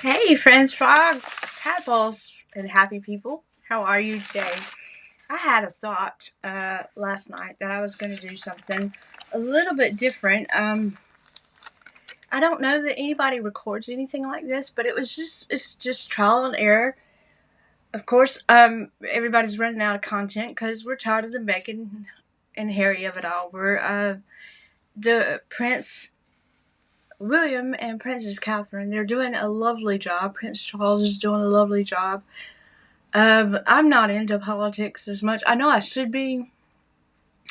Hey, friends, frogs, tadpoles, and happy people. How are you today? I had a thought last night that I was going to do something a little bit different. I don't know that anybody records anything like this, but it's just trial and error. Of course, everybody's running out of content because we're tired of the Meghan and Harry of it all. The Prince William and Princess Catherine. They're doing a lovely job. Prince Charles is doing a lovely job. I'm not into politics as much. I know I should be,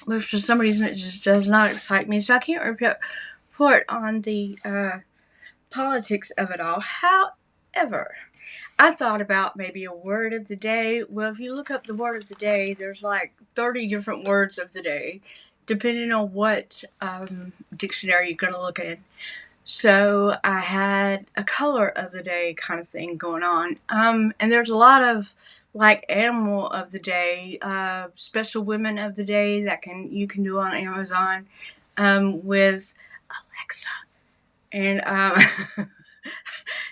but for some reason it just does not excite me. So I can't report on the politics of it all. However, I thought about maybe a word of the day. Well, if you look up the word of the day, there's like 30 different words of the day, depending on what dictionary you're going to look at. So I had a color of the day kind of thing going on. And there's a lot of like animal of the day, special women of the day that you can do on Amazon with Alexa. And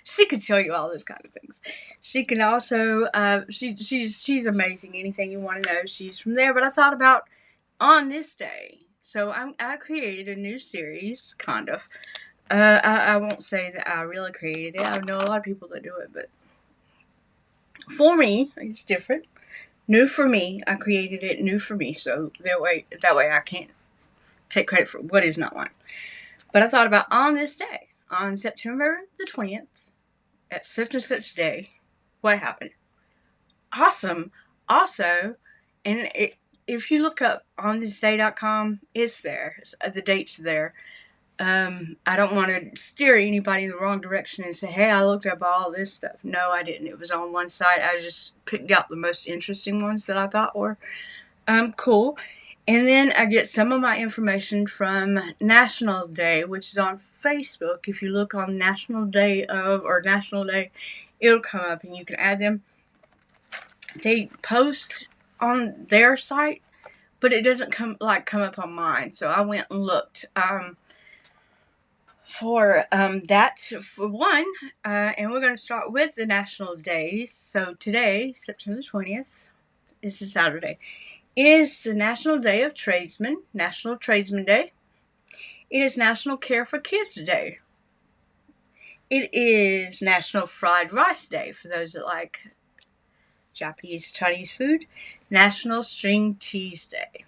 she can tell you all those kind of things. She can also she's amazing. Anything you want to know, she's from there. But I thought about on this day. So I created a new series, kind of. I won't say that I really created it. I know a lot of people that do it, but for me, it's different. New for me. I created it new for me, so that way I can't take credit for what is not mine. But I thought about on this day, on September the 20th, at such and such day, what happened. Awesome. Also, if you look up on thisday.com, it's there. The date's there. I don't want to steer anybody in the wrong direction and say, hey, I looked up all this stuff. No, I didn't. It was on one site. I just picked out the most interesting ones that I thought were cool. And then I get some of my information from National Day, which is on Facebook. If you look on National Day or National Day, it'll come up and you can add them. They post on their site, but it doesn't come up on mine. So I went and looked. For that, for one, and we're going to start with the national days. So today, September 20th, is a Saturday, is the National Day of Tradesmen, National Tradesman Day. It is National Care for Kids Day. It is National Fried Rice Day for those that like Japanese Chinese food. National String Cheese Day.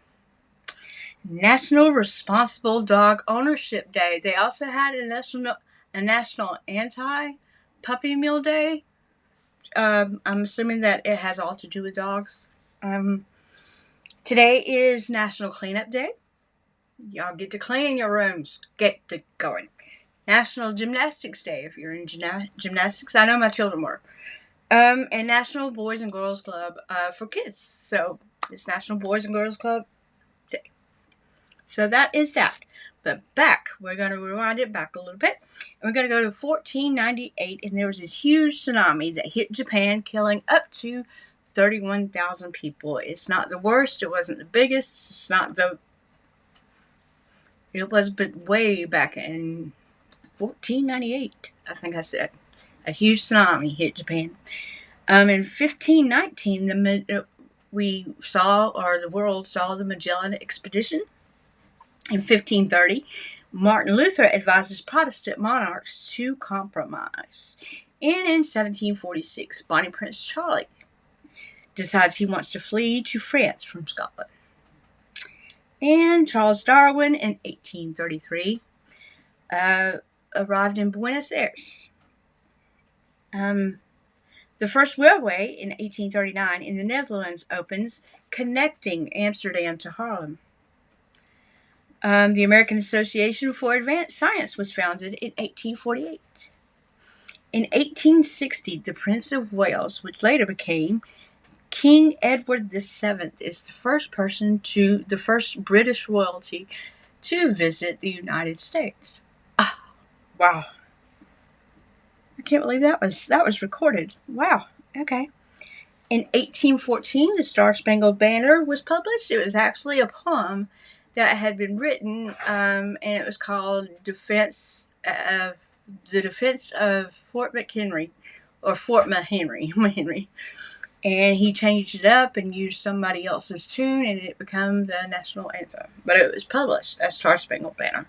National Responsible Dog Ownership Day. They also had a national anti-puppy mill day. I'm assuming that it has all to do with dogs. Today is National Cleanup Day. Y'all get to clean your rooms. Get to going. National Gymnastics Day, if you're in gymnastics. I know my children were. And National Boys and Girls Club for kids. So it's National Boys and Girls Club Day. So that is that. But we're going to rewind it back a little bit. And we're going to go to 1498, and there was this huge tsunami that hit Japan, killing up to 31,000 people. It's not the worst. It wasn't the biggest. It's not the... It was, but way back in 1498, I think I said. A huge tsunami hit Japan. In 1519, the world saw the Magellan Expedition. In 1530, Martin Luther advises Protestant monarchs to compromise. And in 1746, Bonnie Prince Charlie decides he wants to flee to France from Scotland. And Charles Darwin in 1833 arrived in Buenos Aires. The first railway in 1839 in the Netherlands opens, connecting Amsterdam to Haarlem. The American Association for Advanced Science was founded in 1848. In 1860, the Prince of Wales, which later became King Edward VII, is the first British royalty to visit the United States. Wow. I can't believe that was recorded. Wow. Okay. In 1814, the Star-Spangled Banner was published. It was actually a poem that had been written, and it was called Defense of the defense of Fort McHenry, or Fort McHenry, McHenry, and he changed it up and used somebody else's tune, and it became the national anthem. But it was published as Star Spangled Banner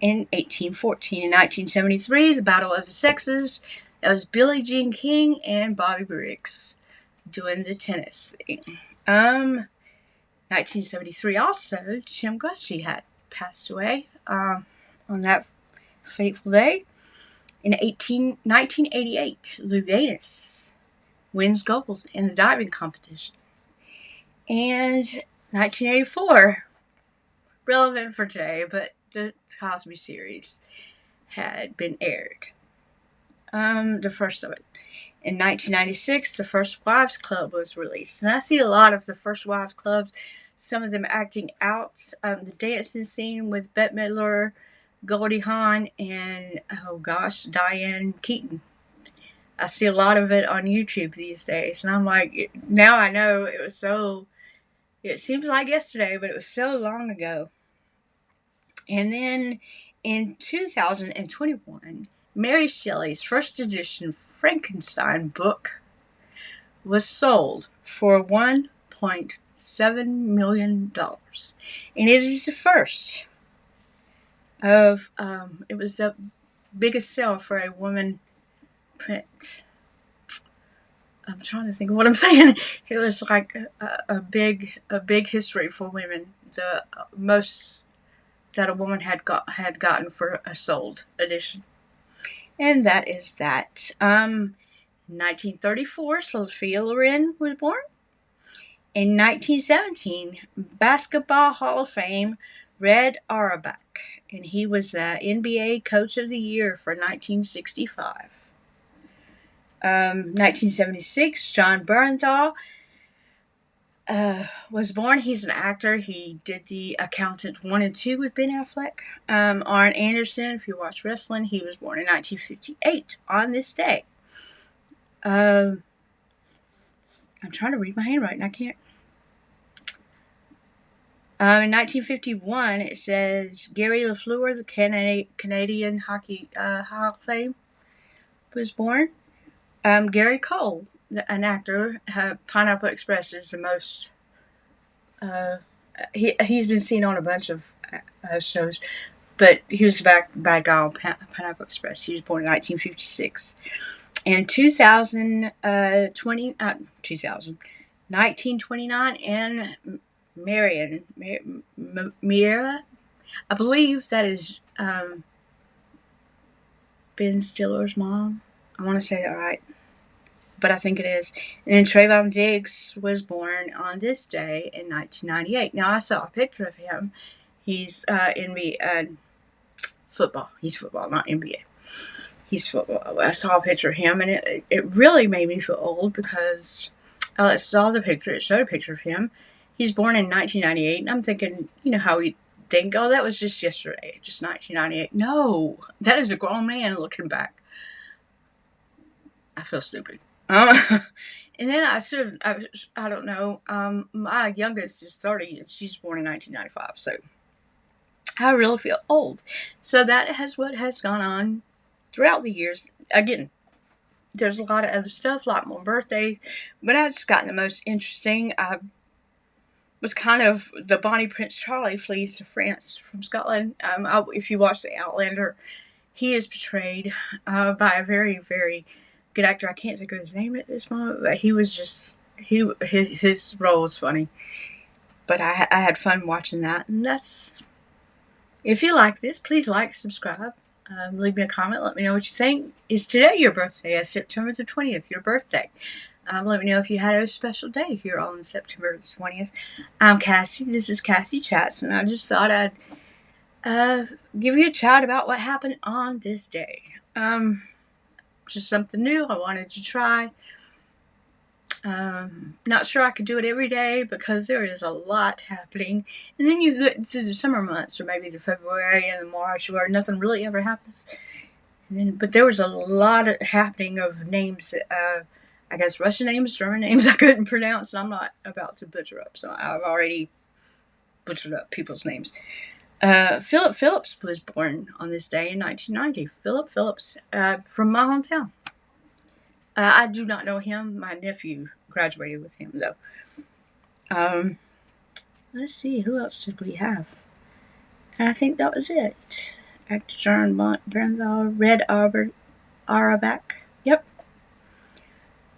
in 1814. In 1973, the Battle of the Sexes. That was Billie Jean King and Bobby Briggs doing the tennis thing. 1973 also, Jim Croce had passed away on that fateful day. In 1988, Lou Gaines wins gold in the diving competition. And 1984, relevant for today, but the Cosby series had been aired. The first of it. In 1996, the First Wives Club was released. And I see a lot of the First Wives Clubs, some of them acting out the dancing scene with Bette Midler, Goldie Hawn, and, Diane Keaton. I see a lot of it on YouTube these days. And I'm like, now I know it seems like yesterday, but it was so long ago. And then in 2021, Mary Shelley's first edition Frankenstein book was sold for $1.7 million. And it is the first of, it was the biggest sale for a woman print. I'm trying to think of what I'm saying. It was like a big history for women. The most that a woman had gotten for a sold edition. And that is that. 1934, Sophia Loren was born. In 1917, Basketball Hall of Fame, Red Auerbach. And he was the NBA Coach of the Year for 1965. 1976, John Bernthal was born. He's an actor. He did The Accountant 1 and 2 with Ben Affleck. Arn Anderson, if you watch wrestling, he was born in 1958 on this day. I'm trying to read my handwriting. I can't. In 1951, it says Gary Lafleur, the Canadian Hockey Hall of Fame, was born. Gary Cole, an actor, Pineapple Express is the most. He's been seen on a bunch of shows, but he was the bad guy on Pineapple Express. He was born in 1956. In 1929, Anne Marion, Mira, I believe that is Ben Stiller's mom. I want to say that right, but I think it is. And then Trayvon Diggs was born on this day in 1998. Now, I saw a picture of him. He's NBA football. He's football, not NBA. He's football. I saw a picture of him, and it really made me feel old because I saw the picture. It showed a picture of him. He's born in 1998, and I'm thinking, you know how we think, oh, that was just yesterday, just 1998. No, that is a grown man looking back. I feel stupid. And then I don't know, my youngest is 30, and she's born in 1995, so I really feel old. So that is what has gone on throughout the years. Again, there's a lot of other stuff, a lot more birthdays, but I've just gotten the most interesting. I was kind of the Bonnie Prince Charlie flees to France from Scotland. If you watch The Outlander, he is portrayed by a very, very good actor. I can't think of his name at this moment, but he was just his role was funny. But I had fun watching that, and that's. If you like this, please like, subscribe, leave me a comment. Let me know what you think. Is today your birthday? Is September the 20th your birthday? Let me know if you had a special day here on September the 20th. I'm Cassie. This is Cassie Chats, and I just thought I'd give you a chat about what happened on this day. Just something new I wanted to try. Not sure I could do it every day because there is a lot happening. And then you get to the summer months, or maybe the February and the March, where nothing really ever happens. But there was a lot happening of names that, I guess Russian names, German names I couldn't pronounce, and I'm not about to butcher up. So I've already butchered up people's names. Philip Phillips was born on this day in 1990. Philip Phillips, from my hometown. I do not know him. My nephew graduated with him, though. Um, let's see, who else did we have? I think that was it. Actor John Bernthal, Red Auerbach. Yep.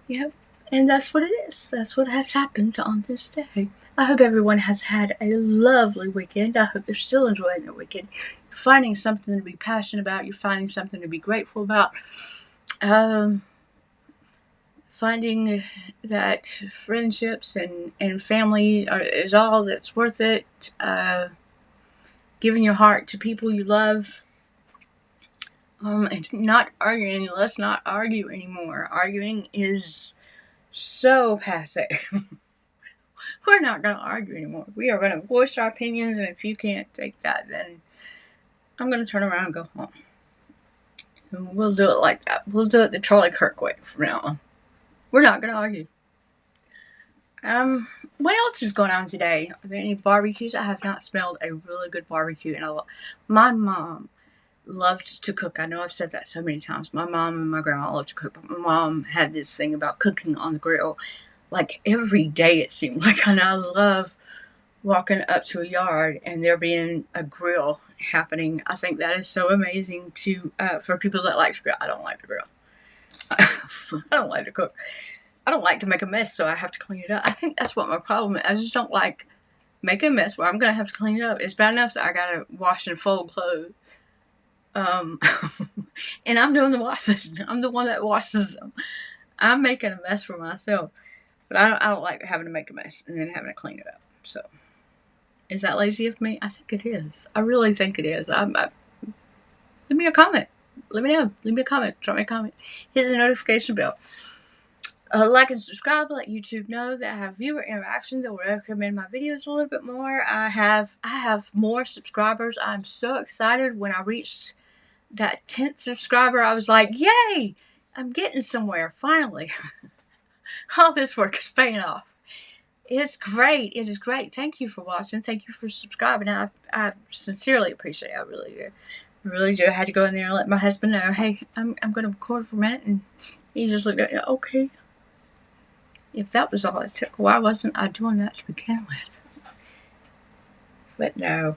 Yep. And that's what it is. That's what has happened on this day. I hope everyone has had a lovely weekend. I hope they're still enjoying their weekend. You're finding something to be passionate about. You're finding something to be grateful about. Finding that friendships and family is all that's worth it. Giving your heart to people you love. And not arguing. Let's not argue anymore. Arguing is so passe. We're not going to argue anymore. We are going to voice our opinions, and if you can't take that, then I'm going to turn around and go home. And we'll do it like that. We'll do it the Charlie Kirk way from now on. We're not going to argue. What else is going on today? Are there any barbecues? I have not smelled a really good barbecue in a lot. My mom loved to cook. I know I've said that so many times. My mom and my grandma loved to cook, but my mom had this thing about cooking on the grill like every day, it seemed like. And I love walking up to a yard and there being a grill happening. I think that is so amazing for people that like to grill. I don't like to grill. I don't like to cook. I don't like to make a mess, so I have to clean it up. I think that's what my problem is. I just don't like making a mess where I'm going to have to clean it up. It's bad enough that I got to wash and fold clothes. And I'm doing the washing. I'm the one that washes them. I'm making a mess for myself. But I don't like having to make a mess and then having to clean it up. So, is that lazy of me? I think it is. I really think it is. Leave me a comment. Let me know. Leave me a comment. Drop me a comment. Hit the notification bell. Like and subscribe. Let YouTube know that I have viewer interaction that will recommend my videos a little bit more. I have more subscribers. I'm so excited. When I reached that 10th subscriber, I was like, yay! I'm getting somewhere, finally. All this work is paying off. It's great. It is great. Thank you for watching. Thank you for subscribing. I sincerely appreciate it. I really do. I really do. I had to go in there and let my husband know, hey, I'm going to record for a minute. And he just looked at me, okay. If that was all it took, why wasn't I doing that to begin with? But no.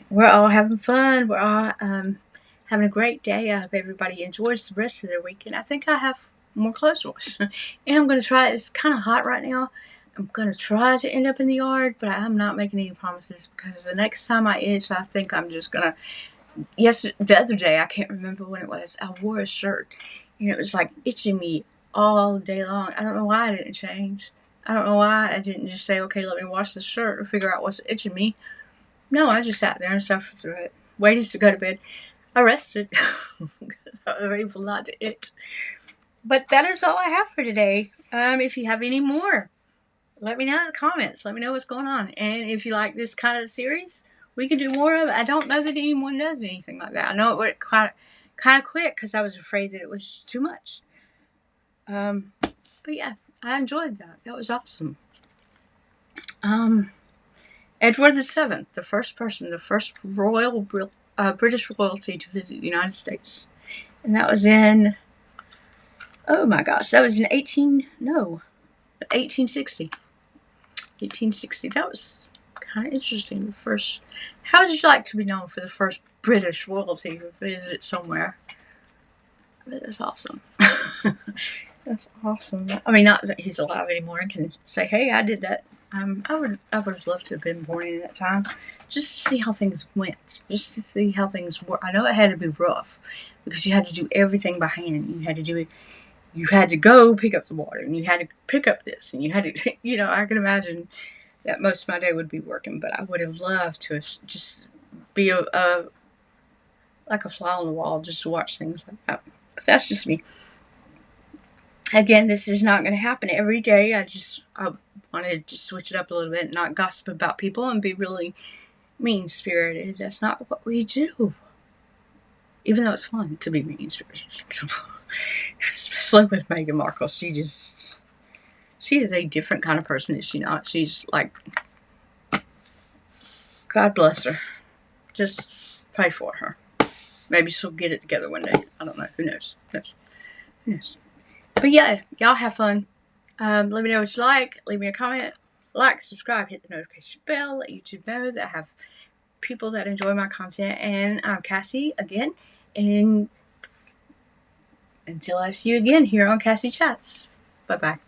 We're all having fun. We're all having a great day. I hope everybody enjoys the rest of their weekend. I think I have more clothes to wash. And I'm going to try. It's kind of hot right now. I'm going to try to end up in the yard, but I'm not making any promises because the next time I itch, I think I'm just going to... Yes, the other day, I can't remember when it was, I wore a shirt and it was like itching me all day long. I don't know why I didn't change. I don't know why I didn't just say, okay, let me wash this shirt and figure out what's itching me. No, I just sat there and suffered through it, waited to go to bed. I rested. I was able not to itch. But that is all I have for today. If you have any more, let me know in the comments. Let me know what's going on. And if you like this kind of series, we can do more of it. I don't know that anyone does anything like that. I know it went kind of quick because I was afraid that it was too much. But yeah, I enjoyed that. That was awesome. Edward VII, the first British royalty to visit the United States. And that was in, oh my gosh, that was in 1860. 1860. That was kind of interesting. The first, how would you like to be known for the first British royalty to visit somewhere? That's awesome. That's awesome. I mean, not that he's alive anymore and can say, hey, I did that. I would have loved to have been born in that time, just to see how things went, just to see how things were. I know it had to be rough because you had to do everything by hand. You had to do it. You had to go pick up the water, and you had to pick up this, and you had to, I can imagine that most of my day would be working, but I would have loved to have just be like a fly on the wall just to watch things like that. But that's just me. Again, this is not going to happen every day. I wanted to switch it up a little bit and not gossip about people and be really mean-spirited. That's not what we do. Even though it's fun to be mean-spirited. Especially with Meghan Markle. She is a different kind of person, is she not? She's like, God bless her. Just pray for her. Maybe she'll get it together one day. I don't know. Who knows? Who knows? But yeah, y'all have fun. Let me know what you like. Leave me a comment. Like, subscribe, hit the notification bell. Let YouTube know that I have people that enjoy my content. And I'm Cassie again. And until I see you again here on Cassie Chats. Bye-bye.